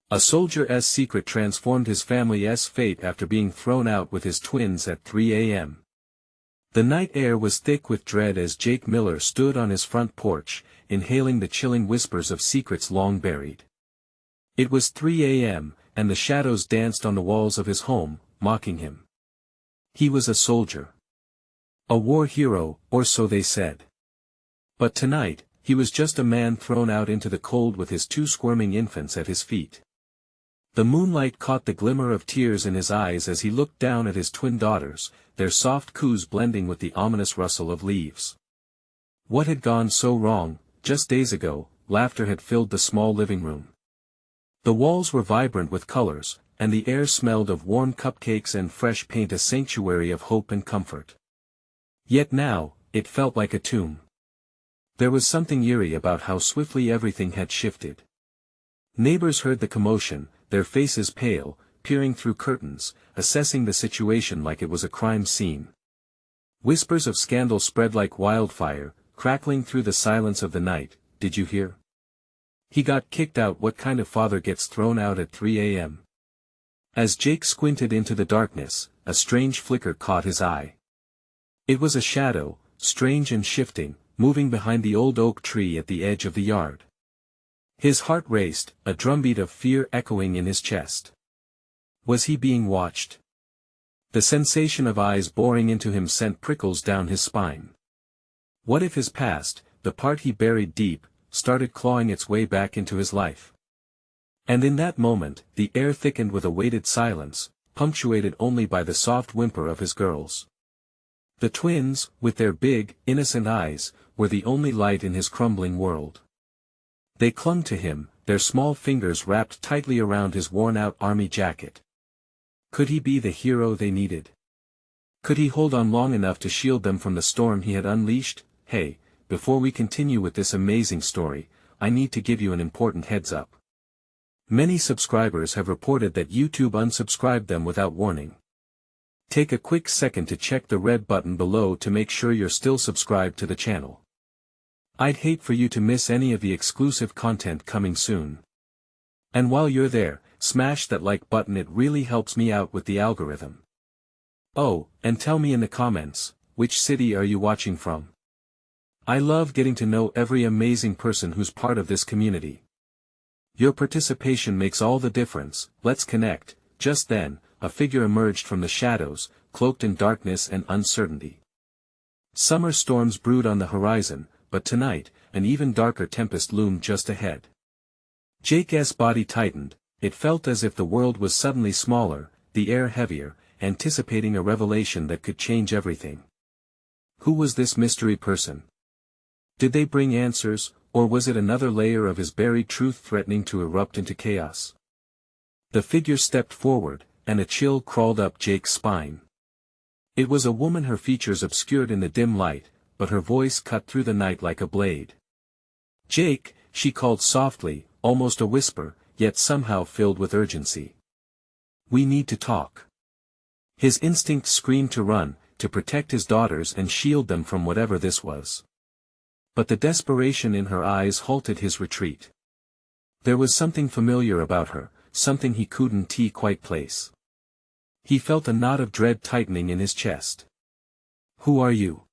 A soldier's secret transformed his family's fate after being thrown out with his twins at 3 a.m. The night air was thick with dread as Jake Miller stood on his front porch, inhaling the chilling whispers of secrets long buried. It was 3 a.m., and the shadows danced on the walls of his home, mocking him. He was a soldier. A war hero, or so they said. But tonight, he was just a man thrown out into the cold with his 2 squirming infants at his feet. The moonlight caught the glimmer of tears in his eyes as he looked down at his twin daughters, their soft coos blending with the ominous rustle of leaves. What had gone so wrong? Just days ago, laughter had filled the small living room. The walls were vibrant with colors, and the air smelled of warm cupcakes and fresh paint, a sanctuary of hope and comfort. Yet now, it felt like a tomb. There was something eerie about how swiftly everything had shifted. Neighbors heard the commotion, their faces pale, peering through curtains, assessing the situation like it was a crime scene. Whispers of scandal spread like wildfire, crackling through the silence of the night. Did you hear? He got kicked out. What kind of father gets thrown out at 3 a.m.? As Jake squinted into the darkness, a strange flicker caught his eye. It was a shadow, strange and shifting, moving behind the old oak tree at the edge of the yard. His heart raced, a drumbeat of fear echoing in his chest. Was he being watched? The sensation of eyes boring into him sent prickles down his spine. What if his past, the part he buried deep, started clawing its way back into his life? And in that moment, the air thickened with a weighted silence, punctuated only by the soft whimper of his girls. The twins, with their big, innocent eyes, were the only light in his crumbling world. They clung to him, their small fingers wrapped tightly around his worn-out army jacket. Could he be the hero they needed? Could he hold on long enough to shield them from the storm he had unleashed? Hey, before we continue with this amazing story, I need to give you an important heads-up. Many subscribers have reported that YouTube unsubscribed them without warning. Take a quick second to check the red button below to make sure you're still subscribed to the channel. I'd hate for you to miss any of the exclusive content coming soon. And while you're there, smash that like button, it really helps me out with the algorithm. Oh, and tell me in the comments, which city are you watching from? I love getting to know every amazing person who's part of this community. Your participation makes all the difference. Let's connect. Just then, a figure emerged from the shadows, cloaked in darkness and uncertainty. Summer storms brewed on the horizon, but tonight, an even darker tempest loomed just ahead. Jake's body tightened. It felt as if the world was suddenly smaller, the air heavier, anticipating a revelation that could change everything. Who was this mystery person? Did they bring answers, or was it another layer of his buried truth threatening to erupt into chaos? The figure stepped forward, and a chill crawled up Jake's spine. It was a woman, her features obscured in the dim light, but her voice cut through the night like a blade. "Jake," she called softly, almost a whisper, yet somehow filled with urgency. "We need to talk." His instinct screamed to run, to protect his daughters and shield them from whatever this was. But the desperation in her eyes halted his retreat. There was something familiar about her, something he couldn't quite place. He felt a knot of dread tightening in his chest. "Who are you?"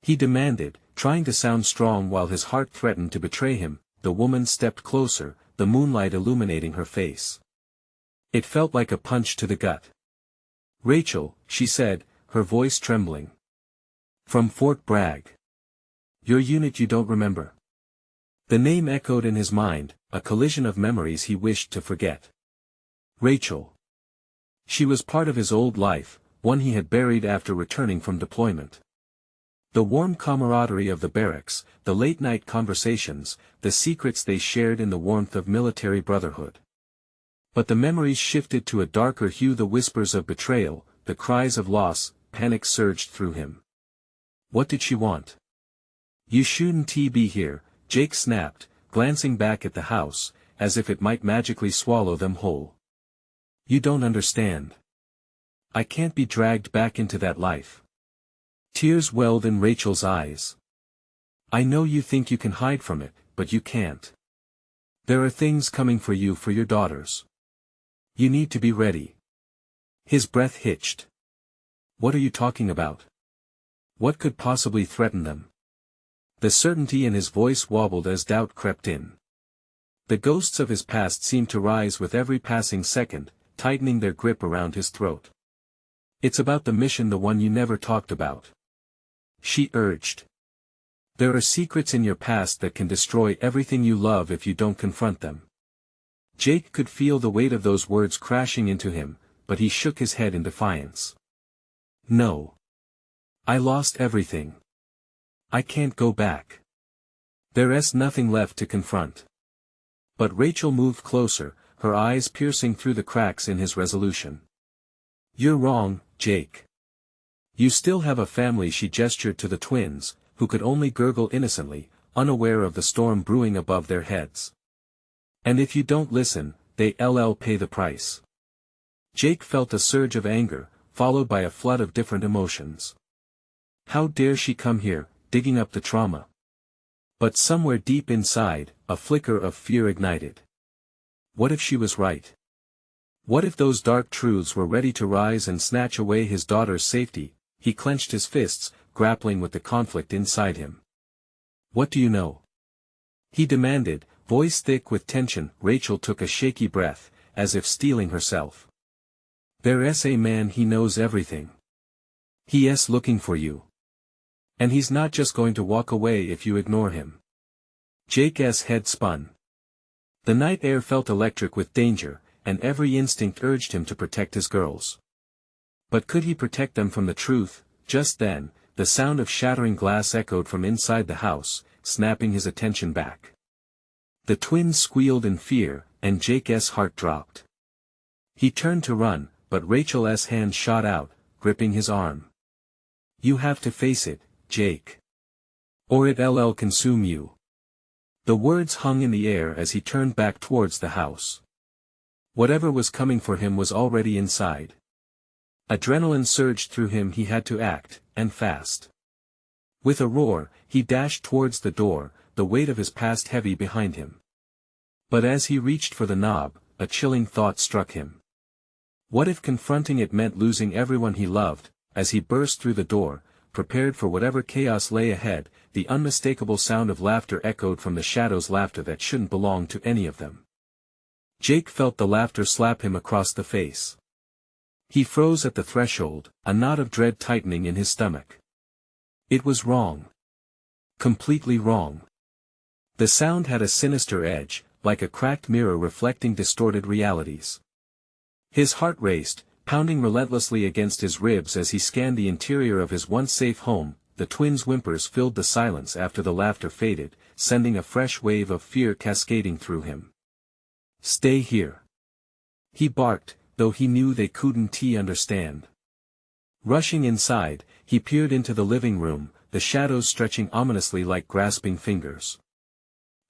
he demanded, trying to sound strong while his heart threatened to betray him. The woman stepped closer, the moonlight illuminating her face. It felt like a punch to the gut. "Rachel," she said, her voice trembling. "From Fort Bragg. Your unit. You don't remember?" The name echoed in his mind, a collision of memories he wished to forget. Rachel. She was part of his old life, one he had buried after returning from deployment. The warm camaraderie of the barracks, the late-night conversations, the secrets they shared in the warmth of military brotherhood. But the memories shifted to a darker hue, the whispers of betrayal, the cries of loss. Panic surged through him. What did she want? "You shouldn't be here," Jake snapped, glancing back at the house, as if it might magically swallow them whole. "You don't understand. I can't be dragged back into that life." Tears welled in Rachel's eyes. "I know you think you can hide from it, but you can't. There are things coming for you for your daughters. You need to be ready. His breath hitched. What are you talking about? What could possibly threaten them? The certainty in his voice wobbled as doubt crept in. The ghosts of his past seemed to rise with every passing second, tightening their grip around his throat. It's about the mission, the one you never talked about. She urged. There are secrets in your past that can destroy everything you love if you don't confront them. Jake could feel the weight of those words crashing into him, but he shook his head in defiance. No. I lost everything. I can't go back. There's nothing left to confront. But Rachel moved closer, her eyes piercing through the cracks in his resolution. You're wrong, Jake. You still have a family. She gestured to the twins, who could only gurgle innocently, unaware of the storm brewing above their heads. And if you don't listen, they'll pay the price. Jake felt a surge of anger, followed by a flood of different emotions. How dare she come here, digging up the trauma? But somewhere deep inside, a flicker of fear ignited. What if she was right? What if those dark truths were ready to rise and snatch away his daughter's safety? He clenched his fists, grappling with the conflict inside him. What do you know? He demanded, voice thick with tension. Rachel took a shaky breath, as if steeling herself. There's a man, he knows everything. He's looking for you. And he's not just going to walk away if you ignore him. Jake's head spun. The night air felt electric with danger, and every instinct urged him to protect his girls. But could he protect them from the truth? Just then, the sound of shattering glass echoed from inside the house, snapping his attention back. The twins squealed in fear, and Jake's heart dropped. He turned to run, but Rachel's hand shot out, gripping his arm. You have to face it, Jake. Or it'll consume you. The words hung in the air as he turned back towards the house. Whatever was coming for him was already inside. Adrenaline surged through him. He had to act, and fast. With a roar, he dashed towards the door, the weight of his past heavy behind him. But as he reached for the knob, a chilling thought struck him. What if confronting it meant losing everyone he loved? As he burst through the door, prepared for whatever chaos lay ahead, the unmistakable sound of laughter echoed from the shadows, laughter that shouldn't belong to any of them. Jake felt the laughter slap him across the face. He froze at the threshold, a knot of dread tightening in his stomach. It was wrong. Completely wrong. The sound had a sinister edge, like a cracked mirror reflecting distorted realities. His heart raced, pounding relentlessly against his ribs as he scanned the interior of his once safe home. The twins' whimpers filled the silence after the laughter faded, sending a fresh wave of fear cascading through him. Stay here. He barked, though he knew they couldn't understand. Rushing inside, he peered into the living room, the shadows stretching ominously like grasping fingers.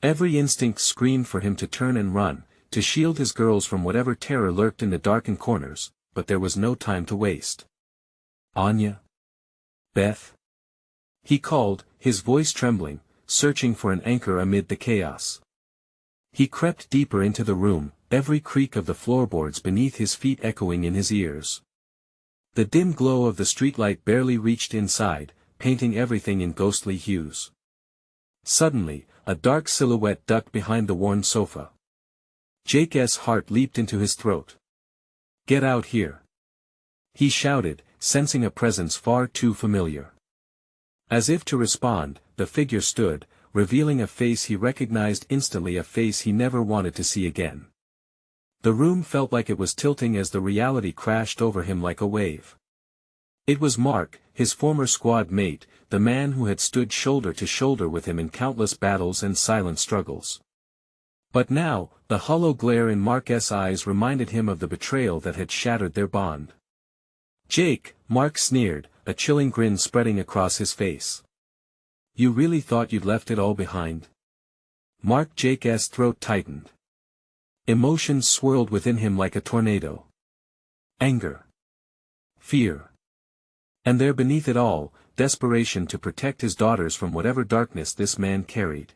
Every instinct screamed for him to turn and run, to shield his girls from whatever terror lurked in the darkened corners, but there was no time to waste. Anya? Beth? He called, his voice trembling, searching for an anchor amid the chaos. He crept deeper into the room, every creak of the floorboards beneath his feet echoing in his ears. The dim glow of the streetlight barely reached inside, painting everything in ghostly hues. Suddenly, a dark silhouette ducked behind the worn sofa. Jake's heart leaped into his throat. Get out here! He shouted, sensing a presence far too familiar. As if to respond, the figure stood, revealing a face he recognized instantly, a face he never wanted to see again. The room felt like it was tilting as the reality crashed over him like a wave. It was Mark, his former squad mate, the man who had stood shoulder to shoulder with him in countless battles and silent struggles. But now, the hollow glare in Mark's eyes reminded him of the betrayal that had shattered their bond. Jake, Mark sneered, a chilling grin spreading across his face. You really thought you'd left it all behind? Jake's throat tightened. Emotions swirled within him like a tornado. Anger. Fear. And there beneath it all, desperation to protect his daughters from whatever darkness this man carried.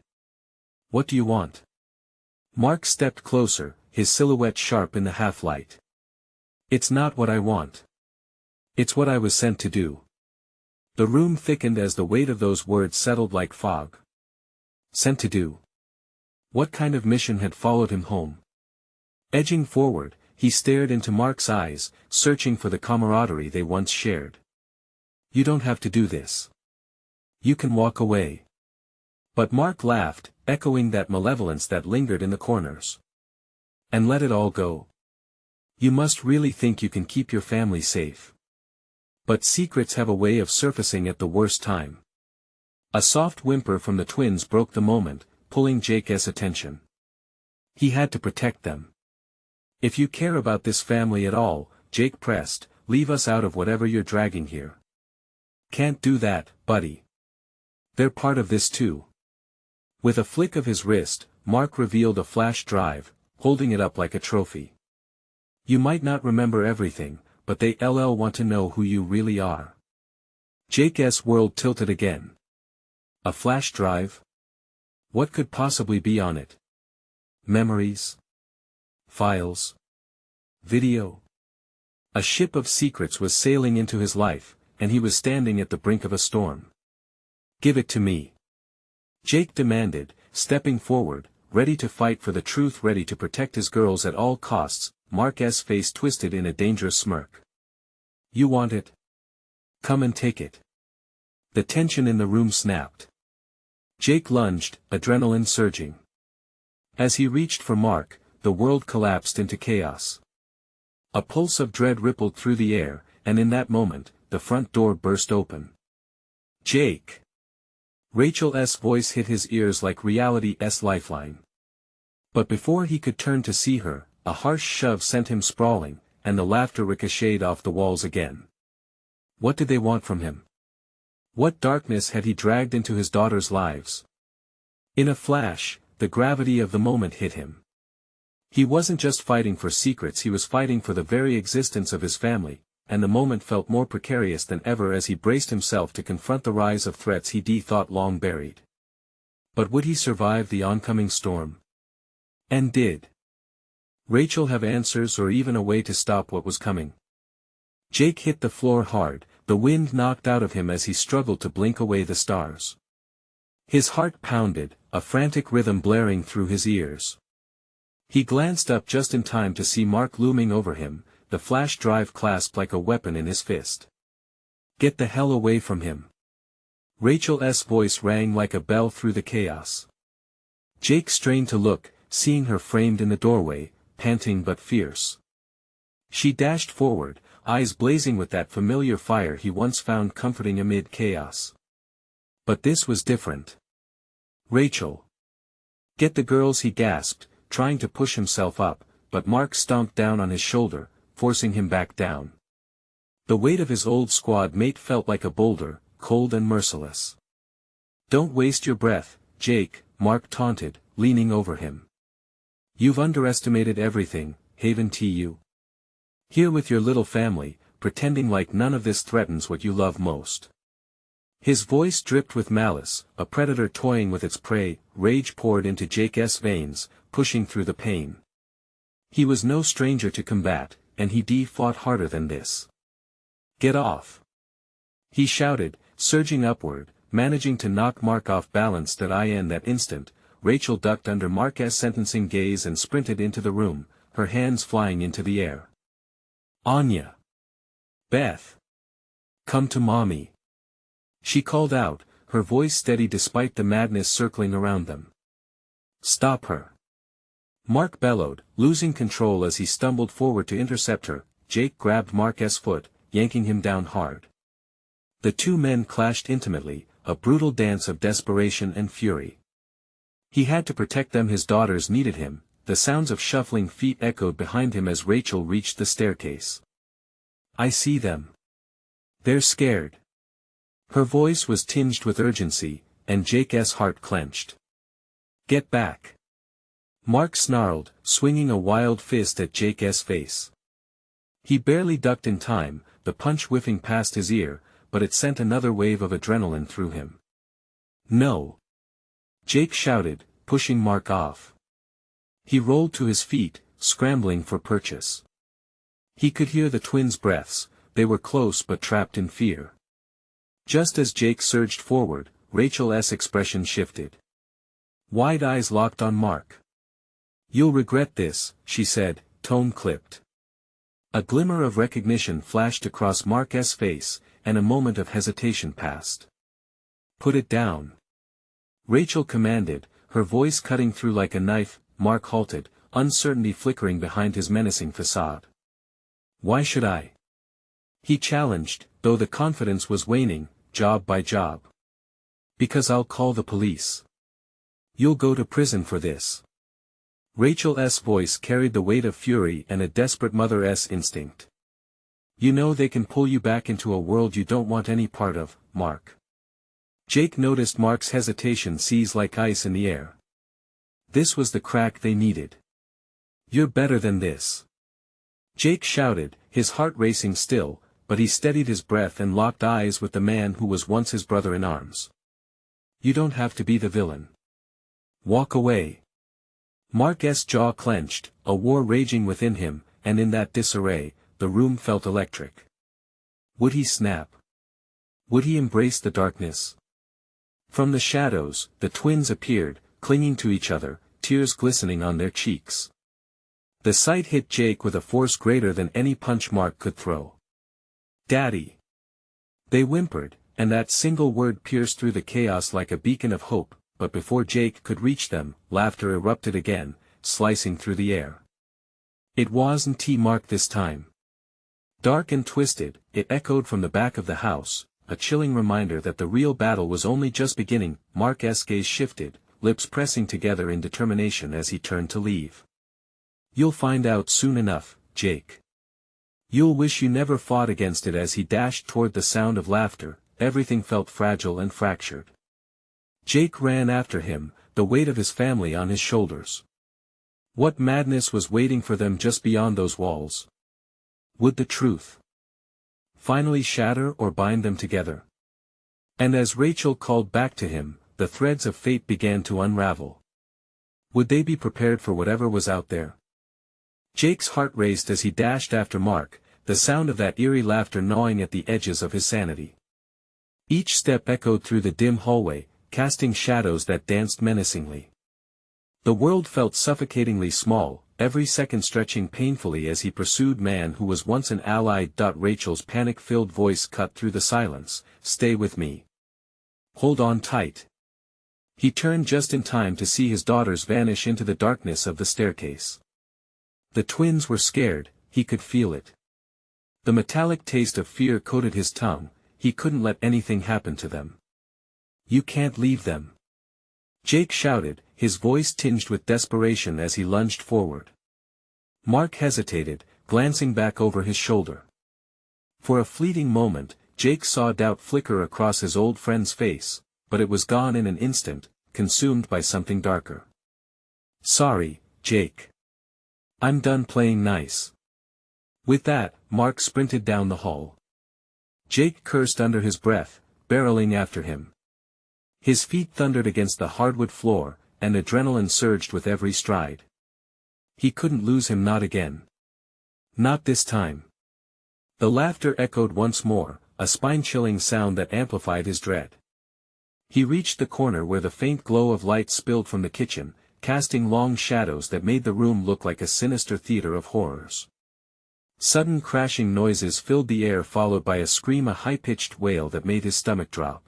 What do you want? Mark stepped closer, his silhouette sharp in the half-light. It's not what I want. It's what I was sent to do. The room thickened as the weight of those words settled like fog. Sent to do. What kind of mission had followed him home? Edging forward, he stared into Mark's eyes, searching for the camaraderie they once shared. You don't have to do this. You can walk away. But Mark laughed, echoing that malevolence that lingered in the corners. And let it all go. You must really think you can keep your family safe. But secrets have a way of surfacing at the worst time. A soft whimper from the twins broke the moment, pulling Jake's attention. He had to protect them. If you care about this family at all, Jake pressed, leave us out of whatever you're dragging here. Can't do that, buddy. They're part of this too. With a flick of his wrist, Mark revealed a flash drive, holding it up like a trophy. You might not remember everything, but they want to know who you really are. Jake's world tilted again. A flash drive? What could possibly be on it? Memories? Files? Video? A ship of secrets was sailing into his life, and he was standing at the brink of a storm. Give it to me. Jake demanded, stepping forward, ready to fight for the truth, ready to protect his girls at all costs. Mark's face twisted in a dangerous smirk. You want it? Come and take it. The tension in the room snapped. Jake lunged, adrenaline surging. As he reached for Mark, the world collapsed into chaos. A pulse of dread rippled through the air, and in that moment, the front door burst open. Jake! Rachel's voice hit his ears like reality's lifeline. But before he could turn to see her, a harsh shove sent him sprawling, and the laughter ricocheted off the walls again. What did they want from him? What darkness had he dragged into his daughters' lives? In a flash, the gravity of the moment hit him. He wasn't just fighting for secrets, he was fighting for the very existence of his family, and the moment felt more precarious than ever as he braced himself to confront the rise of threats he thought long buried. But would he survive the oncoming storm? And did Rachel have answers or even a way to stop what was coming? Jake hit the floor hard, the wind knocked out of him as he struggled to blink away the stars. His heart pounded, a frantic rhythm blaring through his ears. He glanced up just in time to see Mark looming over him, the flash drive clasped like a weapon in his fist. Get the hell away from him. Rachel's voice rang like a bell through the chaos. Jake strained to look, seeing her framed in the doorway, panting but fierce. She dashed forward, eyes blazing with that familiar fire he once found comforting amid chaos. But this was different. Rachel! Get the girls, he gasped, trying to push himself up, but Mark stomped down on his shoulder, forcing him back down. The weight of his old squad mate felt like a boulder, cold and merciless. Don't waste your breath, Jake, Mark taunted, leaning over him. You've underestimated everything, Haven TU. Here with your little family, pretending like none of this threatens what you love most. His voice dripped with malice, a predator toying with its prey. Rage poured into Jake's veins, pushing through the pain. He was no stranger to combat, and he fought harder than this. Get off! He shouted, surging upward, managing to knock Mark off balance. That instant, Rachel ducked under Mark's sentencing gaze and sprinted into the room, her hands flying into the air. Anya! Beth! Come to mommy! She called out, her voice steady despite the madness circling around them. Stop her! Mark bellowed, losing control as he stumbled forward to intercept her. Jake grabbed Mark's foot, yanking him down hard. The two men clashed intimately, a brutal dance of desperation and fury. He had to protect them, his daughters needed him. The sounds of shuffling feet echoed behind him as Rachel reached the staircase. I see them. They're scared. Her voice was tinged with urgency, and Jake's heart clenched. Get back! Mark snarled, swinging a wild fist at Jake's face. He barely ducked in time, the punch whiffing past his ear, but it sent another wave of adrenaline through him. No! Jake shouted, pushing Mark off. He rolled to his feet, scrambling for purchase. He could hear the twins' breaths, they were close but trapped in fear. Just as Jake surged forward, Rachel's expression shifted. Wide eyes locked on Mark. "You'll regret this," she said, tone clipped. A glimmer of recognition flashed across Mark's face, and a moment of hesitation passed. "Put it down," Rachel commanded, her voice cutting through like a knife. Mark halted, uncertainty flickering behind his menacing facade. "Why should I?" he challenged, though the confidence was waning, job by job. "Because I'll call the police. You'll go to prison for this." Rachel's voice carried the weight of fury and a desperate mother's instinct. "You know they can pull you back into a world you don't want any part of, Mark." Jake noticed Mark's hesitation seize like ice in the air. This was the crack they needed. "You're better than this," Jake shouted, his heart racing still, but he steadied his breath and locked eyes with the man who was once his brother in arms. "You don't have to be the villain. Walk away." Mark's jaw clenched, a war raging within him, and in that disarray, the room felt electric. Would he snap? Would he embrace the darkness? From the shadows, the twins appeared, clinging to each other, tears glistening on their cheeks. The sight hit Jake with a force greater than any punch Mark could throw. "Daddy!" They whimpered, and that single word pierced through the chaos like a beacon of hope, but before Jake could reach them, laughter erupted again, slicing through the air. It wasn't Mark this time. Dark and twisted, it echoed from the back of the house, a chilling reminder that the real battle was only just beginning. Mark's gaze shifted, lips pressing together in determination as he turned to leave. "You'll find out soon enough, Jake. You'll wish you never fought against it." As he dashed toward the sound of laughter, everything felt fragile and fractured. Jake ran after him, the weight of his family on his shoulders. What madness was waiting for them just beyond those walls? Would the truth finally shatter or bind them together? And as Rachel called back to him, the threads of fate began to unravel. Would they be prepared for whatever was out there? Jake's heart raced as he dashed after Mark, the sound of that eerie laughter gnawing at the edges of his sanity. Each step echoed through the dim hallway, casting shadows that danced menacingly. The world felt suffocatingly small, every second stretching painfully as he pursued man who was once an ally. Rachel's panic-filled voice cut through the silence. "Stay with me. Hold on tight." He turned just in time to see his daughters vanish into the darkness of the staircase. The twins were scared, he could feel it. The metallic taste of fear coated his tongue, he couldn't let anything happen to them. "You can't leave them," Jake shouted, his voice tinged with desperation as he lunged forward. Mark hesitated, glancing back over his shoulder. For a fleeting moment, Jake saw doubt flicker across his old friend's face, but it was gone in an instant, consumed by something darker. "Sorry, Jake. I'm done playing nice." With that, Mark sprinted down the hall. Jake cursed under his breath, barreling after him. His feet thundered against the hardwood floor, and adrenaline surged with every stride. He couldn't lose him, not again. Not this time. The laughter echoed once more, a spine-chilling sound that amplified his dread. He reached the corner where the faint glow of light spilled from the kitchen, casting long shadows that made the room look like a sinister theater of horrors. Sudden crashing noises filled the air, followed by a scream, a high-pitched wail that made his stomach drop.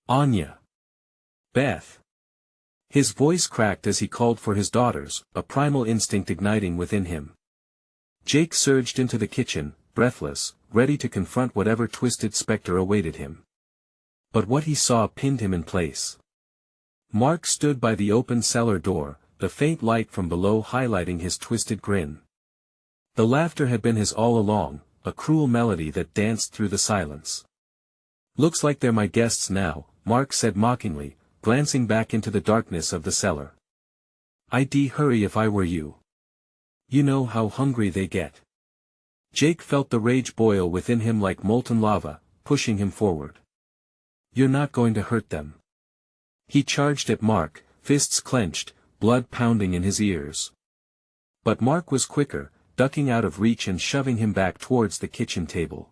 "Anya! Beth!" His voice cracked as he called for his daughters, a primal instinct igniting within him. Jake surged into the kitchen, breathless, ready to confront whatever twisted specter awaited him. But what he saw pinned him in place. Mark stood by the open cellar door, the faint light from below highlighting his twisted grin. The laughter had been his all along, a cruel melody that danced through the silence. "Looks like they're my guests now," Mark said mockingly, glancing back into the darkness of the cellar. "I'd hurry if I were you. You know how hungry they get." Jake felt the rage boil within him like molten lava, pushing him forward. "You're not going to hurt them." He charged at Mark, fists clenched, blood pounding in his ears. But Mark was quicker, ducking out of reach and shoving him back towards the kitchen table.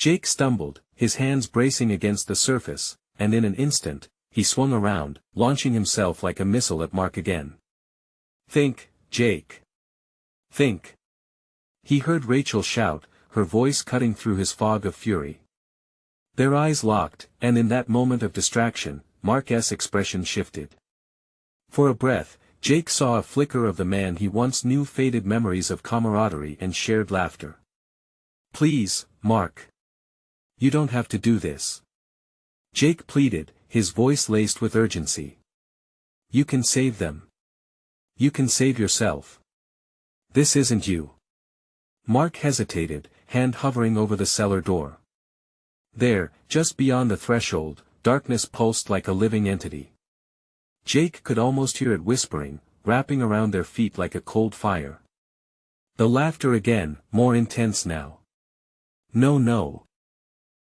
Jake stumbled, his hands bracing against the surface, and in an instant, he swung around, launching himself like a missile at Mark again. "Think, Jake. Think." He heard Rachel shout, her voice cutting through his fog of fury. Their eyes locked, and in that moment of distraction, Mark's expression shifted. For a breath, Jake saw a flicker of the man he once knew, faded memories of camaraderie and shared laughter. "Please, Mark. You don't have to do this." Jake pleaded, his voice laced with urgency. "You can save them. You can save yourself. This isn't you." Mark hesitated, hand hovering over the cellar door. There, just beyond the threshold, darkness pulsed like a living entity. Jake could almost hear it whispering, wrapping around their feet like a cold fire. The laughter again, more intense now. "No, no."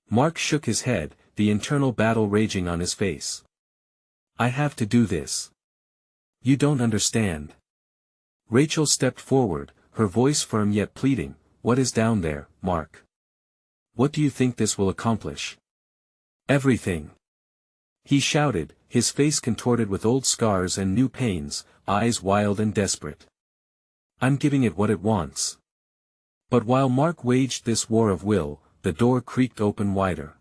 Mark shook his head, the internal battle raging on his face. "I have to do this. You don't understand." Rachel stepped forward, her voice firm yet pleading. "What is down there, Mark? What do you think this will accomplish?" "Everything." He shouted, his face contorted with old scars and new pains, eyes wild and desperate. "I'm giving it what it wants." But while Mark waged this war of will, the door creaked open wider.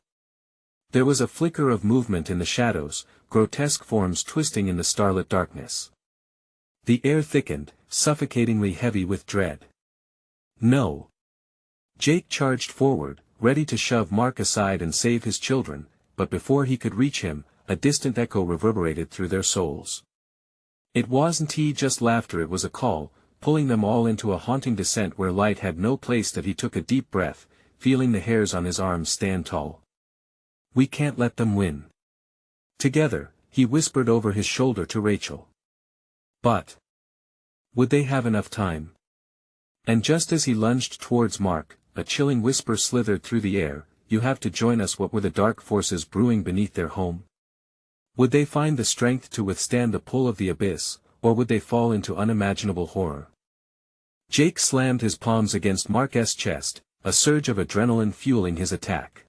There was a flicker of movement in the shadows, grotesque forms twisting in the starlit darkness. The air thickened, suffocatingly heavy with dread. "No." Jake charged forward, ready to shove Mark aside and save his children, but before he could reach him, a distant echo reverberated through their souls. It wasn't just laughter, it was a call, pulling them all into a haunting descent where light had no place. That he took a deep breath, feeling the hairs on his arms stand tall. "We can't let them win." Together, he whispered over his shoulder to Rachel. But would they have enough time? And just as he lunged towards Mark, a chilling whisper slithered through the air. "You have to join us." What were the dark forces brewing beneath their home? Would they find the strength to withstand the pull of the abyss, or would they fall into unimaginable horror? Jake slammed his palms against Mark's chest, a surge of adrenaline fueling his attack.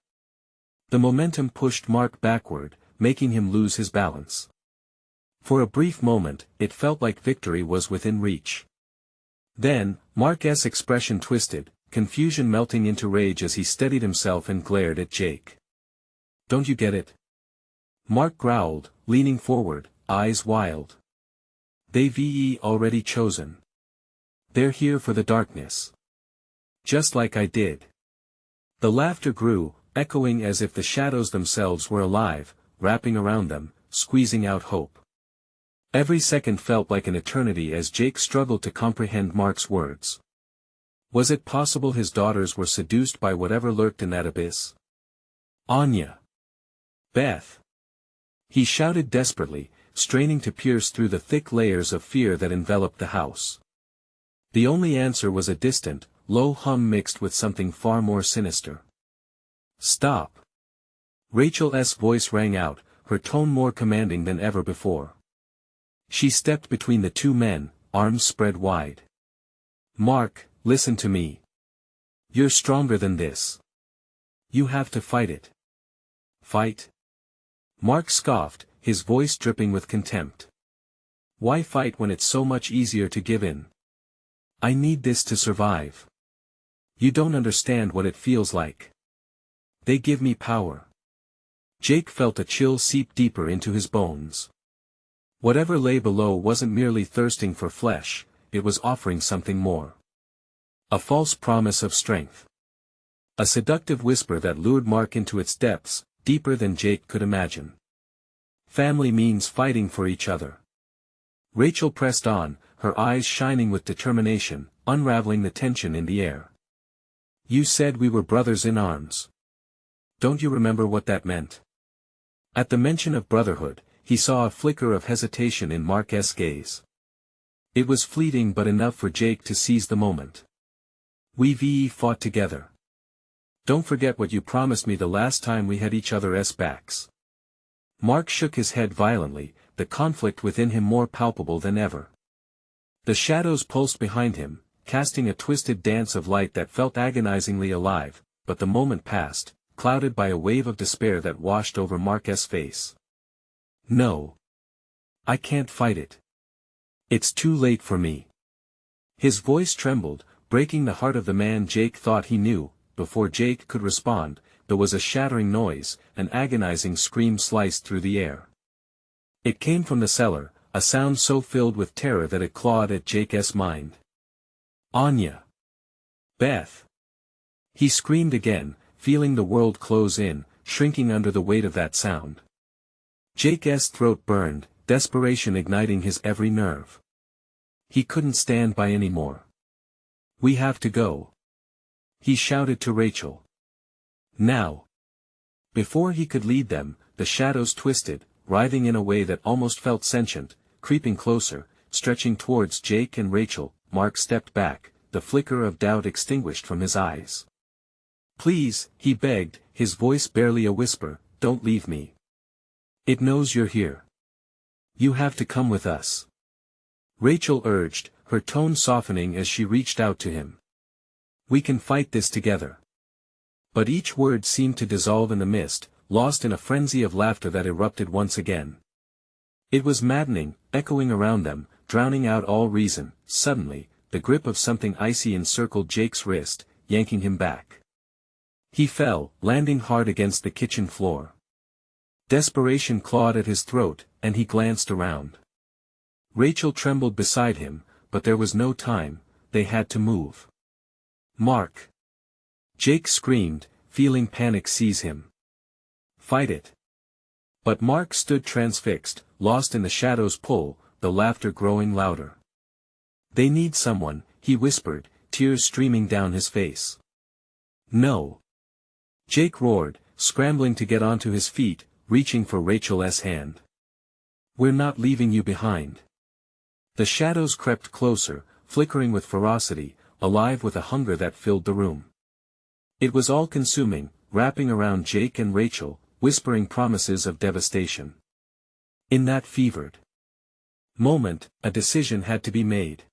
The momentum pushed Mark backward, making him lose his balance. For a brief moment, it felt like victory was within reach. Then, Mark's expression twisted, confusion melting into rage as he steadied himself and glared at Jake. "Don't you get it?" Mark growled, leaning forward, eyes wild. "They've already chosen. They're here for the darkness. Just like I did." The laughter grew, echoing as if the shadows themselves were alive, wrapping around them, squeezing out hope. Every second felt like an eternity as Jake struggled to comprehend Mark's words. Was it possible his daughters were seduced by whatever lurked in that abyss? "Anya! Beth!" He shouted desperately, straining to pierce through the thick layers of fear that enveloped the house. The only answer was a distant, low hum mixed with something far more sinister. "Stop!" Rachel's voice rang out, her tone more commanding than ever before. She stepped between the two men, arms spread wide. "Mark, listen to me. You're stronger than this. You have to fight it." "Fight?" Mark scoffed, his voice dripping with contempt. "Why fight when it's so much easier to give in? I need this to survive. You don't understand what it feels like. They give me power." Jake felt a chill seep deeper into his bones. Whatever lay below wasn't merely thirsting for flesh, it was offering something more. A false promise of strength. A seductive whisper that lured Mark into its depths, deeper than Jake could imagine. Family means fighting for each other. Rachel pressed on, her eyes shining with determination, unraveling the tension in the air. "You said we were brothers in arms. Don't you remember what that meant?" At the mention of brotherhood, he saw a flicker of hesitation in Mark's gaze. It was fleeting but enough for Jake to seize the moment. "We've fought together. Don't forget what you promised me the last time we had each other's backs." Mark shook his head violently, the conflict within him more palpable than ever. The shadows pulsed behind him, casting a twisted dance of light that felt agonizingly alive, but the moment passed, clouded by a wave of despair that washed over Mark's face. "No. I can't fight it. It's too late for me." His voice trembled, breaking the heart of the man Jake thought he knew. Before Jake could respond, there was a shattering noise, an agonizing scream sliced through the air. It came from the cellar, a sound so filled with terror that it clawed at Jake's mind. "Anya! Beth!" He screamed again, feeling the world close in, shrinking under the weight of that sound. Jake's throat burned, desperation igniting his every nerve. He couldn't stand by any more. "We have to go," he shouted to Rachel. "Now." Before he could lead them, the shadows twisted, writhing in a way that almost felt sentient, creeping closer, stretching towards Jake and Rachel. Mark stepped back, the flicker of doubt extinguished from his eyes. "Please," he begged, his voice barely a whisper, "don't leave me. It knows you're here. You have to come with us." Rachel urged, her tone softening as she reached out to him. "We can fight this together." But each word seemed to dissolve in the mist, lost in a frenzy of laughter that erupted once again. It was maddening, echoing around them, drowning out all reason. Suddenly, the grip of something icy encircled Jake's wrist, yanking him back. He fell, landing hard against the kitchen floor. Desperation clawed at his throat, and he glanced around. Rachel trembled beside him, but there was no time, they had to move. "Mark!" Jake screamed, feeling panic seize him. "Fight it!" But Mark stood transfixed, lost in the shadow's pull, the laughter growing louder. "They need someone," he whispered, tears streaming down his face. "No!" Jake roared, scrambling to get onto his feet, reaching for Rachel's hand. "We're not leaving you behind." The shadows crept closer, flickering with ferocity, alive with a hunger that filled the room. It was all-consuming, wrapping around Jake and Rachel, whispering promises of devastation. In that fevered moment, a decision had to be made.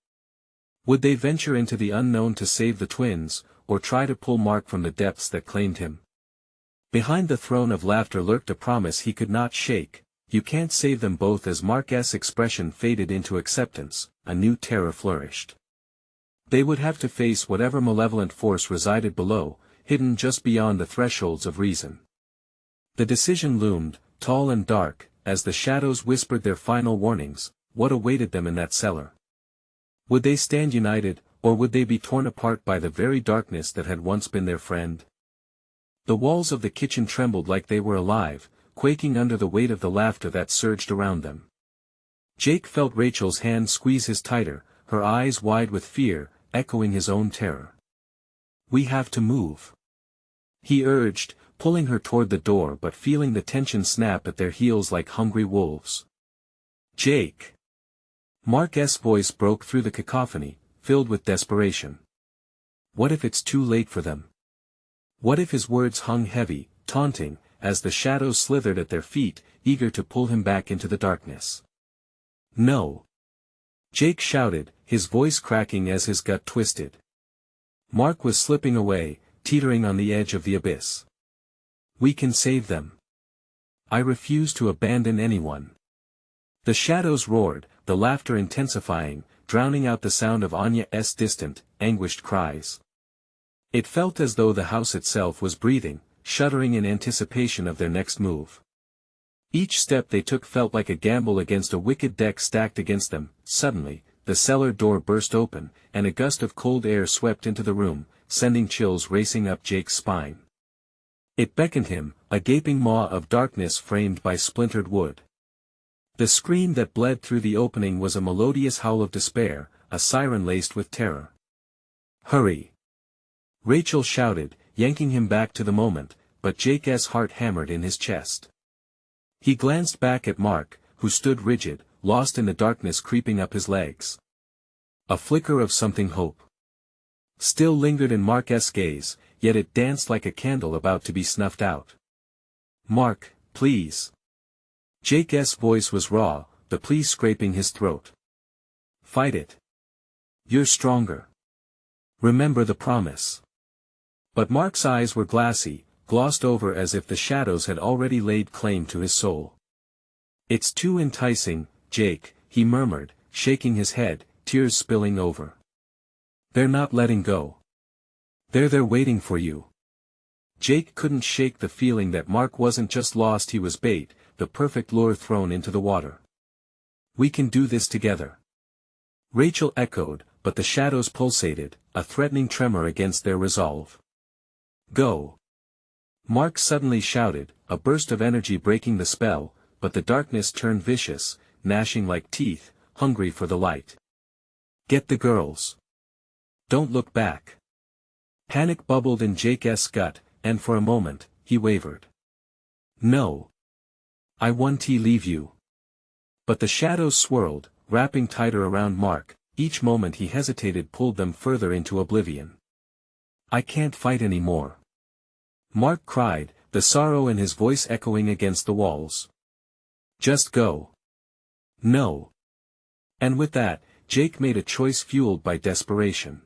Would they venture into the unknown to save the twins, or try to pull Mark from the depths that claimed him? Behind the throne of laughter lurked a promise he could not shake: "You can't save them both." As Mark's expression faded into acceptance, a new terror flourished. They would have to face whatever malevolent force resided below, hidden just beyond the thresholds of reason. The decision loomed, tall and dark, as the shadows whispered their final warnings. What awaited them in that cellar? Would they stand united, or would they be torn apart by the very darkness that had once been their friend? The walls of the kitchen trembled like they were alive, quaking under the weight of the laughter that surged around them. Jake felt Rachel's hand squeeze his tighter, her eyes wide with fear, echoing his own terror. "We have to move," he urged, pulling her toward the door but feeling the tension snap at their heels like hungry wolves. "Jake!" Mark's voice broke through the cacophony, filled with desperation. What if it's too late for them? What if his words hung heavy, taunting, as the shadows slithered at their feet, eager to pull him back into the darkness? "No!" Jake shouted, his voice cracking as his gut twisted. Mark was slipping away, teetering on the edge of the abyss. "We can save them. I refuse to abandon anyone." The shadows roared, the laughter intensifying, drowning out the sound of Anya's distant, anguished cries. It felt as though the house itself was breathing, shuddering in anticipation of their next move. Each step they took felt like a gamble against a wicked deck stacked against them. Suddenly, the cellar door burst open, and a gust of cold air swept into the room, sending chills racing up Jake's spine. It beckoned him, a gaping maw of darkness framed by splintered wood. The scream that bled through the opening was a melodious howl of despair, a siren laced with terror. "Hurry!" Rachel shouted, yanking him back to the moment, but Jake's heart hammered in his chest. He glanced back at Mark, who stood rigid, lost in the darkness creeping up his legs. A flicker of something hope still lingered in Mark's gaze, yet it danced like a candle about to be snuffed out. "Mark, please." Jake's voice was raw, the plea scraping his throat. Fight it. You're stronger. Remember the promise. But Mark's eyes were glassy, glossed over as if the shadows had already laid claim to his soul. It's too enticing, Jake, he murmured, shaking his head, tears spilling over. They're not letting go. They're there waiting for you. Jake couldn't shake the feeling that Mark wasn't just lost, he was bait, the perfect lure thrown into the water. We can do this together. Rachel echoed, but the shadows pulsated, a threatening tremor against their resolve. Go. Mark suddenly shouted, a burst of energy breaking the spell, but the darkness turned vicious, gnashing like teeth, hungry for the light. Get the girls. Don't look back. Panic bubbled in Jake's gut, and for a moment, he wavered. No. I want to leave you. But the shadows swirled, wrapping tighter around Mark, each moment he hesitated pulled them further into oblivion. I can't fight anymore. Mark cried, the sorrow in his voice echoing against the walls. Just go. No. And with that, Jake made a choice fueled by desperation.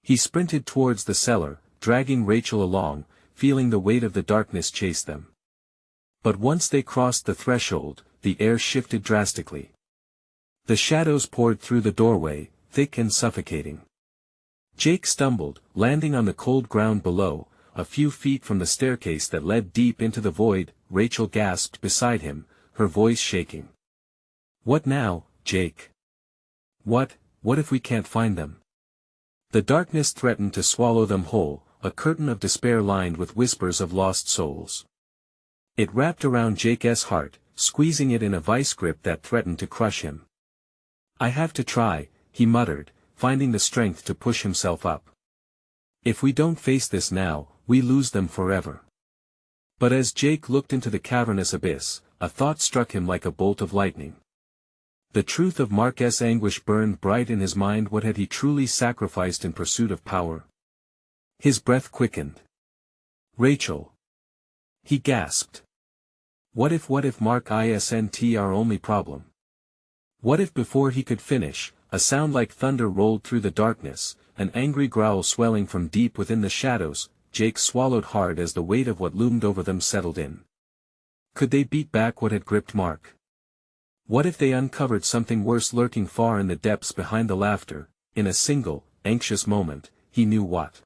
He sprinted towards the cellar, dragging Rachel along, feeling the weight of the darkness chase them. But once they crossed the threshold, the air shifted drastically. The shadows poured through the doorway, thick and suffocating. Jake stumbled, landing on the cold ground below, a few feet from the staircase that led deep into the void. Rachel gasped beside him, her voice shaking. What now, Jake? What if we can't find them? The darkness threatened to swallow them whole, a curtain of despair lined with whispers of lost souls. It wrapped around Jake's heart, squeezing it in a vice grip that threatened to crush him. I have to try, he muttered, finding the strength to push himself up. If we don't face this now, we lose them forever. But as Jake looked into the cavernous abyss, a thought struck him like a bolt of lightning. The truth of Mark's anguish burned bright in his mind. What had he truly sacrificed in pursuit of power? His breath quickened. Rachel. He gasped. What if Mark isn't our only problem? What if before he could finish, a sound like thunder rolled through the darkness, an angry growl swelling from deep within the shadows? Jake swallowed hard as the weight of what loomed over them settled in. Could they beat back what had gripped Mark? What if they uncovered something worse lurking far in the depths behind the laughter? In a single, anxious moment, he knew what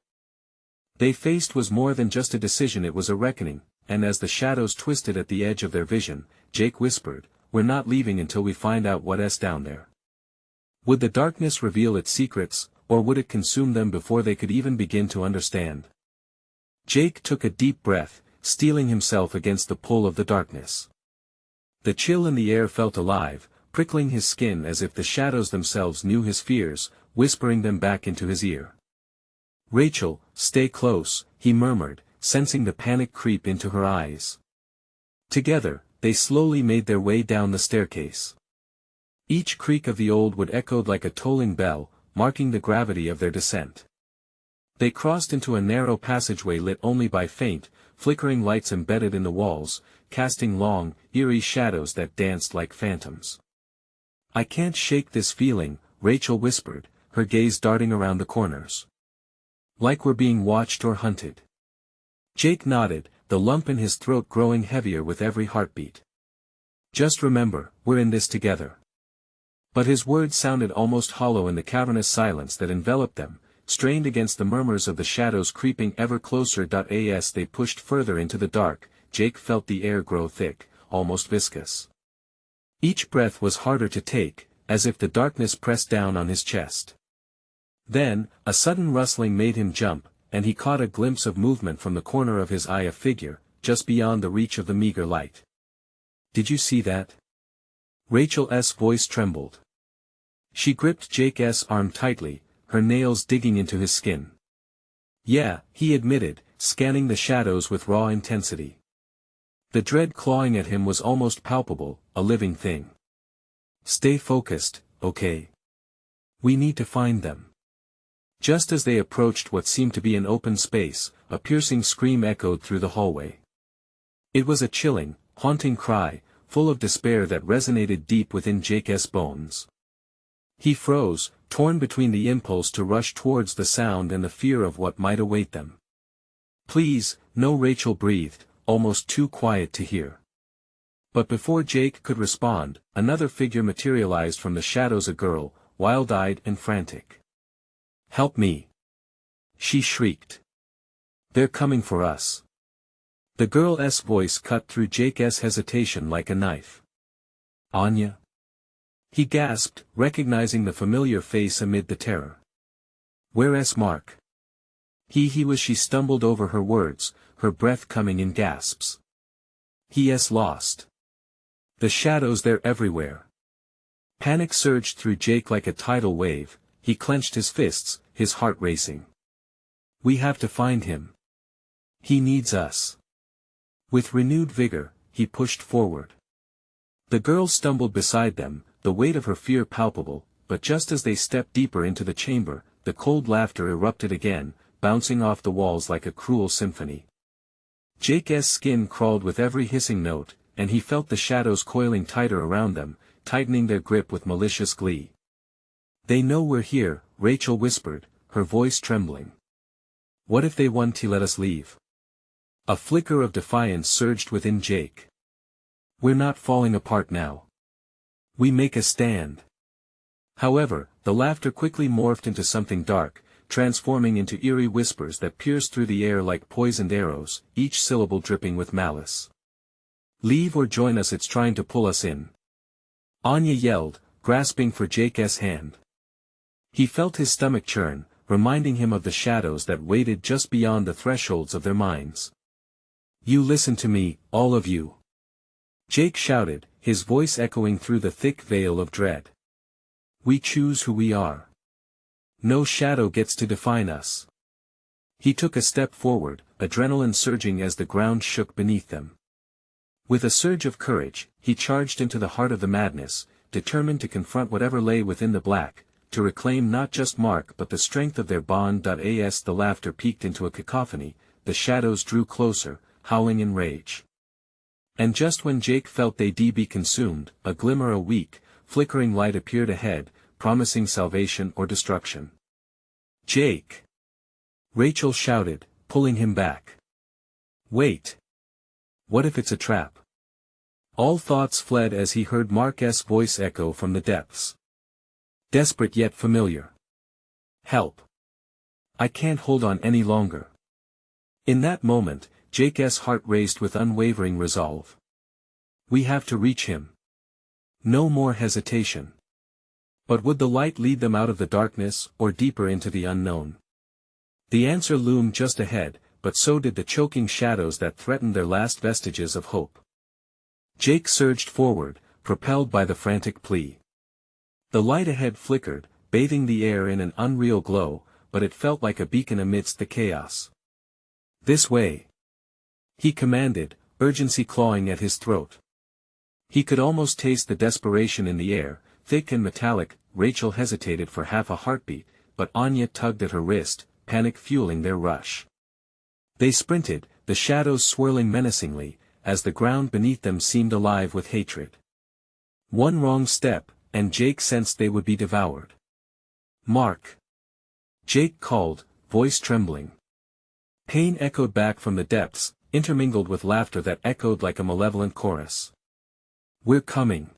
they faced was more than just a decision, it was a reckoning, and as the shadows twisted at the edge of their vision, Jake whispered, we're not leaving until we find out what's down there. Would the darkness reveal its secrets, or would it consume them before they could even begin to understand? Jake took a deep breath, steeling himself against the pull of the darkness. The chill in the air felt alive, prickling his skin as if the shadows themselves knew his fears, whispering them back into his ear. Rachel, stay close, he murmured, sensing the panic creep into her eyes. Together, they slowly made their way down the staircase. Each creak of the old wood echoed like a tolling bell, marking the gravity of their descent. They crossed into a narrow passageway lit only by faint, flickering lights embedded in the walls, casting long, eerie shadows that danced like phantoms. I can't shake this feeling, Rachel whispered, her gaze darting around the corners. Like we're being watched or hunted. Jake nodded, the lump in his throat growing heavier with every heartbeat. Just remember, we're in this together. But his words sounded almost hollow in the cavernous silence that enveloped them, strained against the murmurs of the shadows creeping ever closer. As they pushed further into the dark, Jake felt the air grow thick, almost viscous. Each breath was harder to take, as if the darkness pressed down on his chest. Then, a sudden rustling made him jump, and he caught a glimpse of movement from the corner of his eye, a figure, just beyond the reach of the meager light. Did you see that? Rachel's voice trembled. She gripped Jake's arm tightly, her nails digging into his skin. Yeah, he admitted, scanning the shadows with raw intensity. The dread clawing at him was almost palpable, a living thing. Stay focused, okay? We need to find them. Just as they approached what seemed to be an open space, a piercing scream echoed through the hallway. It was a chilling, haunting cry, full of despair that resonated deep within Jake's bones. He froze, torn between the impulse to rush towards the sound and the fear of what might await them. "Please, no," Rachel breathed, almost too quiet to hear. But before Jake could respond, another figure materialized from the shadows, a girl, wild-eyed and frantic. "Help me!" she shrieked. "They're coming for us." The girl's voice cut through Jake's hesitation like a knife. "Anya?" he gasped, recognizing the familiar face amid the terror. "Where's Mark?" He was. She stumbled over her words, her breath coming in gasps. "He's lost. The shadows, they're everywhere." Panic surged through Jake like a tidal wave. He clenched his fists, his heart racing. "We have to find him. He needs us." With renewed vigor, he pushed forward. The girl stumbled beside them, the weight of her fear palpable, but just as they stepped deeper into the chamber, the cold laughter erupted again, bouncing off the walls like a cruel symphony. Jake's skin crawled with every hissing note, and he felt the shadows coiling tighter around them, tightening their grip with malicious glee. "They know we're here," Rachel whispered, her voice trembling. "What if they want to let us leave?" A flicker of defiance surged within Jake. "We're not falling apart now. We make a stand." However, the laughter quickly morphed into something dark, transforming into eerie whispers that pierced through the air like poisoned arrows, each syllable dripping with malice. "Leave or join us, it's trying to pull us in," Anya yelled, grasping for Jake's hand. He felt his stomach churn, reminding him of the shadows that waited just beyond the thresholds of their minds. "You listen to me, all of you," Jake shouted, his voice echoing through the thick veil of dread. "We choose who we are. No shadow gets to define us." He took a step forward, adrenaline surging as the ground shook beneath them. With a surge of courage, he charged into the heart of the madness, determined to confront whatever lay within the black, to reclaim not just Mark but the strength of their bond. As the laughter peaked into a cacophony, the shadows drew closer, howling in rage. And just when Jake felt they'd be consumed, a glimmer, a weak, flickering light appeared ahead, promising salvation or destruction. "Jake!" Rachel shouted, pulling him back. "Wait! What if it's a trap?" All thoughts fled as he heard Mark's voice echo from the depths. Desperate yet familiar. "Help! I can't hold on any longer." In that moment, Jake's heart raced with unwavering resolve. "We have to reach him. No more hesitation." But would the light lead them out of the darkness, or deeper into the unknown? The answer loomed just ahead, but so did the choking shadows that threatened their last vestiges of hope. Jake surged forward, propelled by the frantic plea. The light ahead flickered, bathing the air in an unreal glow, but it felt like a beacon amidst the chaos. "This way!" he commanded, urgency clawing at his throat. He could almost taste the desperation in the air, thick and metallic. Rachel hesitated for half a heartbeat, but Anya tugged at her wrist, panic fueling their rush. They sprinted, the shadows swirling menacingly, as the ground beneath them seemed alive with hatred. One wrong step, and Jake sensed they would be devoured. "Mark!" Jake called, voice trembling. Pain echoed back from the depths, intermingled with laughter that echoed like a malevolent chorus. "We're coming."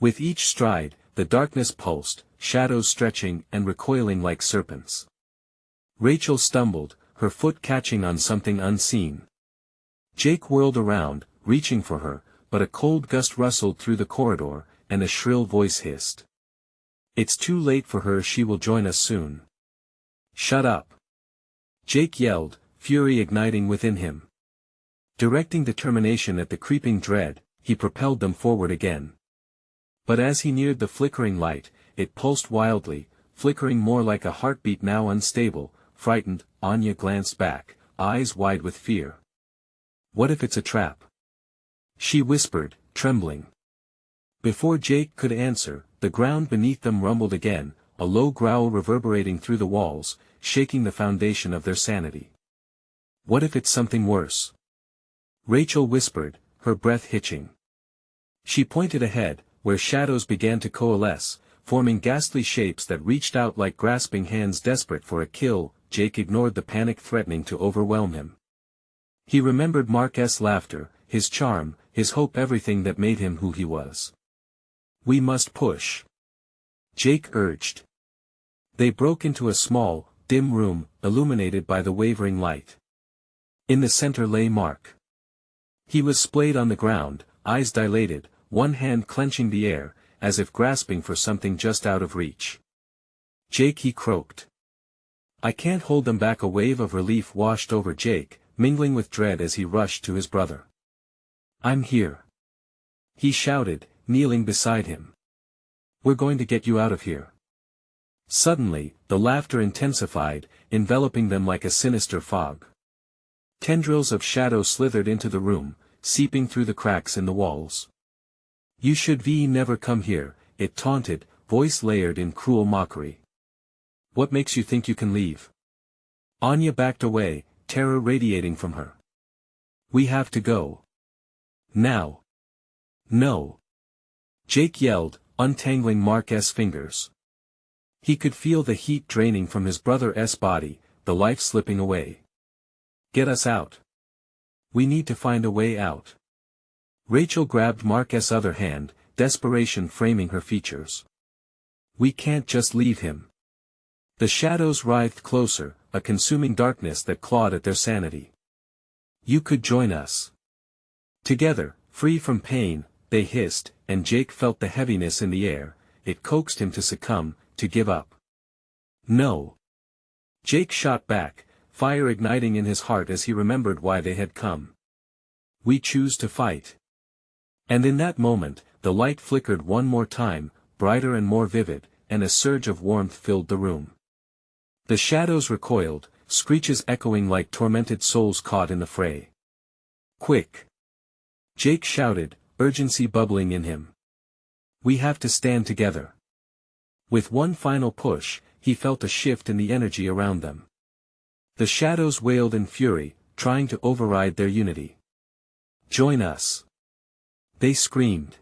With each stride, the darkness pulsed, shadows stretching and recoiling like serpents. Rachel stumbled, her foot catching on something unseen. Jake whirled around, reaching for her, but a cold gust rustled through the corridor, and a shrill voice hissed. "It's too late for her, she will join us soon." "Shut up!" Jake yelled, fury igniting within him. Directing determination at the creeping dread, he propelled them forward again. But as he neared the flickering light, it pulsed wildly, flickering more like a heartbeat now unstable. Frightened, Anya glanced back, eyes wide with fear. "What if it's a trap?" she whispered, trembling. Before Jake could answer, the ground beneath them rumbled again, a low growl reverberating through the walls, shaking the foundation of their sanity. "What if it's something worse?" Rachel whispered, her breath hitching. She pointed ahead, where shadows began to coalesce, forming ghastly shapes that reached out like grasping hands desperate for a kill. Jake ignored the panic threatening to overwhelm him. He remembered Mark's laughter, his charm, his hope, everything that made him who he was. "We must push," Jake urged. They broke into a small, dim room, illuminated by the wavering light. In the center lay Mark. He was splayed on the ground, eyes dilated, one hand clenching the air, as if grasping for something just out of reach. "Jake," he croaked. "I can't hold them back." A wave of relief washed over Jake, mingling with dread as he rushed to his brother. "I'm here," he shouted, kneeling beside him. "We're going to get you out of here." Suddenly, the laughter intensified, enveloping them like a sinister fog. Tendrils of shadow slithered into the room, seeping through the cracks in the walls. "You should never come here," it taunted, voice layered in cruel mockery. "What makes you think you can leave?" Anya backed away, terror radiating from her. "We have to go. Now." "No!" Jake yelled, untangling Mark's fingers. He could feel the heat draining from his brother's body, the life slipping away. "Get us out. We need to find a way out." Rachel grabbed Mark's other hand, desperation framing her features. "We can't just leave him." The shadows writhed closer, a consuming darkness that clawed at their sanity. "You could join us." Together, free from pain, they hissed, and Jake felt the heaviness in the air. It coaxed him to succumb, to give up. "No." Jake shot back, fire igniting in his heart as he remembered why they had come. "We choose to fight." And in that moment, the light flickered one more time, brighter and more vivid, and a surge of warmth filled the room. The shadows recoiled, screeches echoing like tormented souls caught in the fray. "Quick!" Jake shouted, urgency bubbling in him. "We have to stand together." With one final push, he felt a shift in the energy around them. The shadows wailed in fury, trying to override their unity. "Join us!" they screamed.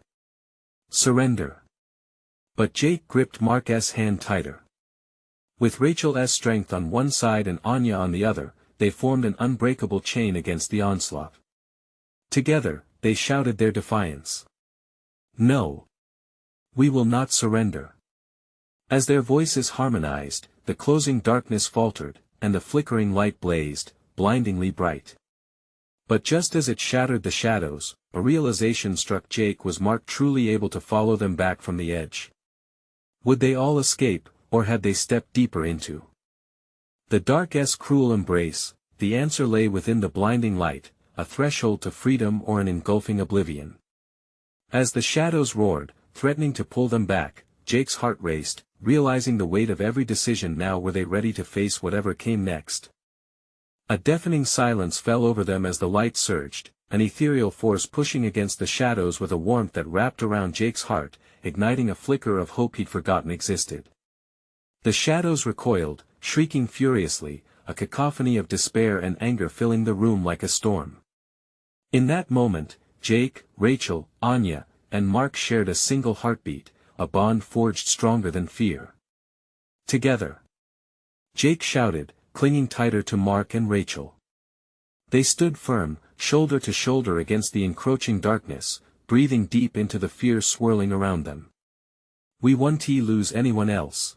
"Surrender!" But Jake gripped Mark's hand tighter. With Rachel's strength on one side and Anya on the other, they formed an unbreakable chain against the onslaught. Together, they shouted their defiance. "No! We will not surrender!" As their voices harmonized, the closing darkness faltered, and the flickering light blazed, blindingly bright. But just as it shattered the shadows, a realization struck Jake. Was Mark truly able to follow them back from the edge? Would they all escape, or had they stepped deeper into the dark's cruel embrace? The answer lay within the blinding light, a threshold to freedom or an engulfing oblivion. As the shadows roared, threatening to pull them back, Jake's heart raced, realizing the weight of every decision. Now were they ready to face whatever came next? A deafening silence fell over them as the light surged, an ethereal force pushing against the shadows with a warmth that wrapped around Jake's heart, igniting a flicker of hope he'd forgotten existed. The shadows recoiled, shrieking furiously, a cacophony of despair and anger filling the room like a storm. In that moment, Jake, Rachel, Anya, and Mark shared a single heartbeat, a bond forged stronger than fear. Together. Jake shouted, clinging tighter to Mark and Rachel. They stood firm, shoulder to shoulder against the encroaching darkness, breathing deep into the fear swirling around them. "We won't lose anyone else."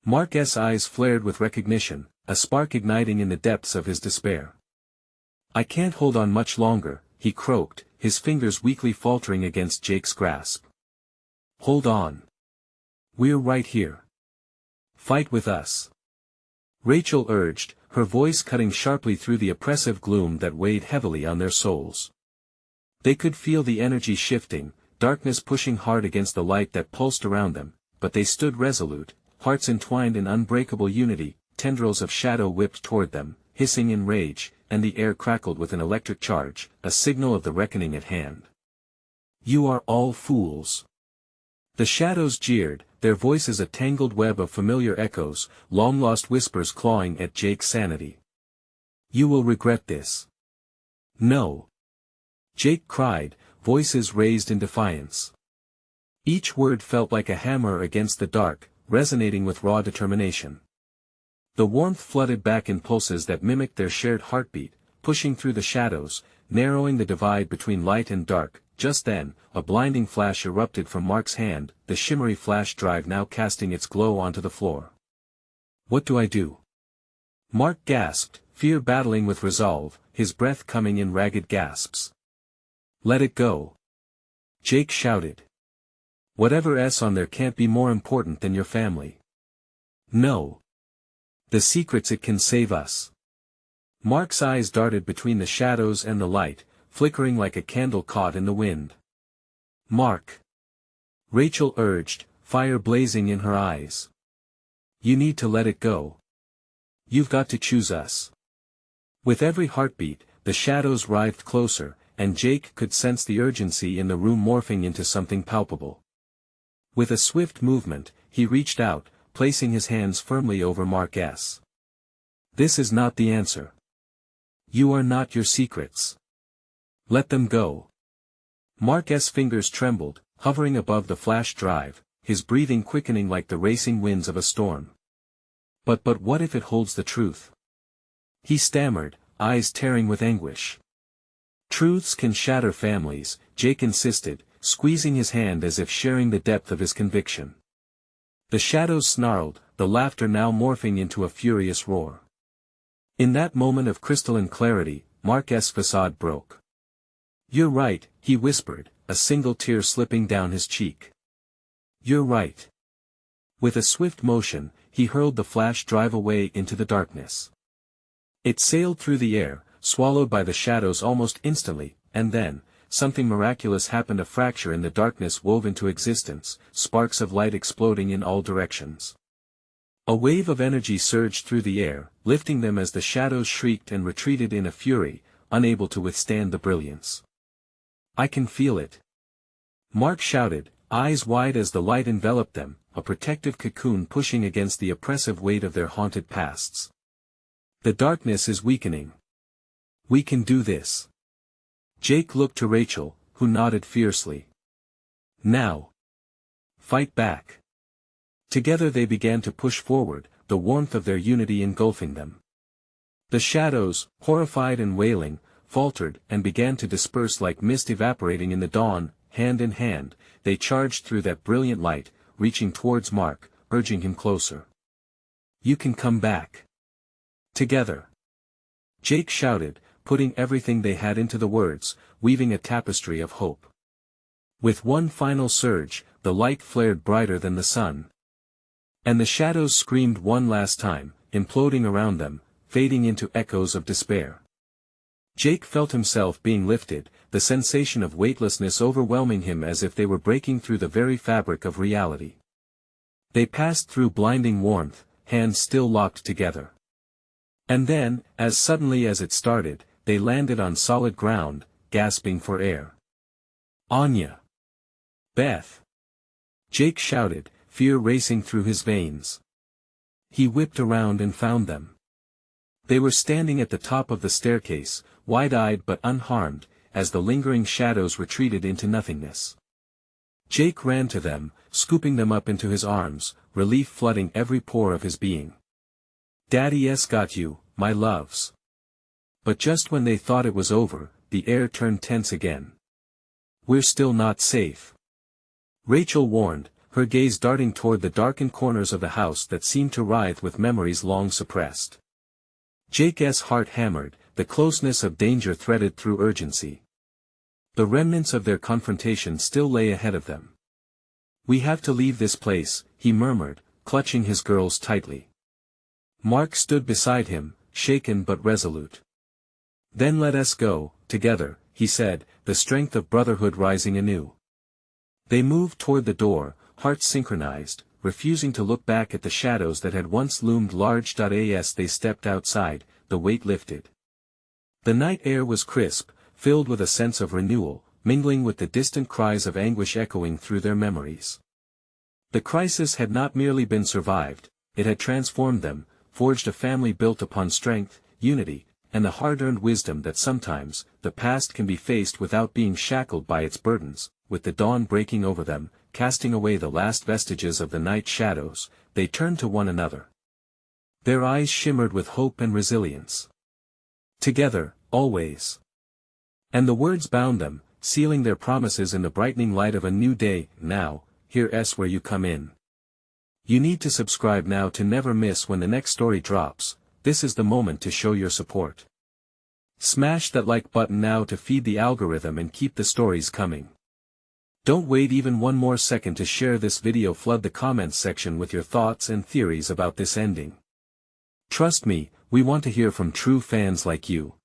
Mark's eyes flared with recognition, a spark igniting in the depths of his despair. "I can't hold on much longer," he croaked, his fingers weakly faltering against Jake's grasp. "Hold on. We're right here. Fight with us." Rachel urged, her voice cutting sharply through the oppressive gloom that weighed heavily on their souls. They could feel the energy shifting, darkness pushing hard against the light that pulsed around them, but they stood resolute, hearts entwined in unbreakable unity. Tendrils of shadow whipped toward them, hissing in rage, and the air crackled with an electric charge, a signal of the reckoning at hand. "You are all fools." The shadows jeered, their voices a tangled web of familiar echoes, long-lost whispers clawing at Jake's sanity. "You will regret this." "No!" Jake cried, voices raised in defiance. Each word felt like a hammer against the dark, resonating with raw determination. The warmth flooded back in pulses that mimicked their shared heartbeat, pushing through the shadows, narrowing the divide between light and dark. Just then, a blinding flash erupted from Mark's hand, the shimmery flash drive now casting its glow onto the floor. "What do I do?" Mark gasped, fear battling with resolve, his breath coming in ragged gasps. "Let it go," Jake shouted. "Whatever's on there can't be more important than your family." "No. The secret's it can save us." Mark's eyes darted between the shadows and the light, flickering like a candle caught in the wind. "Mark," Rachel urged, fire blazing in her eyes. "You need to let it go. You've got to choose us." With every heartbeat, the shadows writhed closer, and Jake could sense the urgency in the room morphing into something palpable. With a swift movement, he reached out, placing his hands firmly over Mark's. "This is not the answer. You are not your secrets. Let them go." Mark's fingers trembled, hovering above the flash drive, his breathing quickening like the racing winds of a storm. But what if it holds the truth?" he stammered, eyes tearing with anguish. "Truths can shatter families," Jake insisted, squeezing his hand as if sharing the depth of his conviction. The shadows snarled, the laughter now morphing into a furious roar. In that moment of crystalline clarity, Mark's facade broke. "You're right," he whispered, a single tear slipping down his cheek. "You're right." With a swift motion, he hurled the flash drive away into the darkness. It sailed through the air, swallowed by the shadows almost instantly, and then, something miraculous happened. A fracture in the darkness wove into existence, sparks of light exploding in all directions. A wave of energy surged through the air, lifting them as the shadows shrieked and retreated in a fury, unable to withstand the brilliance. "I can feel it," Mark shouted, eyes wide as the light enveloped them, a protective cocoon pushing against the oppressive weight of their haunted pasts. "The darkness is weakening. We can do this." Jake looked to Rachel, who nodded fiercely. "Now. Fight back." Together they began to push forward, the warmth of their unity engulfing them. The shadows, horrified and wailing, faltered and began to disperse like mist evaporating in the dawn. Hand in hand, they charged through that brilliant light, reaching towards Mark, urging him closer. "You can come back. Together." Jake shouted, putting everything they had into the words, weaving a tapestry of hope. With one final surge, the light flared brighter than the sun. And the shadows screamed one last time, imploding around them, fading into echoes of despair. Jake felt himself being lifted, the sensation of weightlessness overwhelming him as if they were breaking through the very fabric of reality. They passed through blinding warmth, hands still locked together. And then, as suddenly as it started, they landed on solid ground, gasping for air. "Anya! Beth!" Jake shouted, fear racing through his veins. He whipped around and found them. They were standing at the top of the staircase, wide-eyed but unharmed, as the lingering shadows retreated into nothingness. Jake ran to them, scooping them up into his arms, relief flooding every pore of his being. "Daddy's got you, my loves." But just when they thought it was over, the air turned tense again. "We're still not safe," Rachel warned, her gaze darting toward the darkened corners of the house that seemed to writhe with memories long suppressed. Jake's heart hammered, the closeness of danger threaded through urgency. The remnants of their confrontation still lay ahead of them. "We have to leave this place," he murmured, clutching his girls tightly. Mark stood beside him, shaken but resolute. "Then let us go, together," he said, the strength of brotherhood rising anew. They moved toward the door, hearts synchronized, refusing to look back at the shadows that had once loomed large. As they stepped outside, the weight lifted. The night air was crisp, filled with a sense of renewal, mingling with the distant cries of anguish echoing through their memories. The crisis had not merely been survived, it had transformed them, forged a family built upon strength, unity, and the hard-earned wisdom that sometimes, the past can be faced without being shackled by its burdens. With the dawn breaking over them, casting away the last vestiges of the night shadows, they turned to one another. Their eyes shimmered with hope and resilience. Together, always. And the words bound them, sealing their promises in the brightening light of a new day. Now, here's where you come in. You need to subscribe now to never miss when the next story drops. This is the moment to show your support. Smash that like button now to feed the algorithm and keep the stories coming. Don't wait even one more second to share this video. Flood the comments section with your thoughts and theories about this ending. Trust me, we want to hear from true fans like you.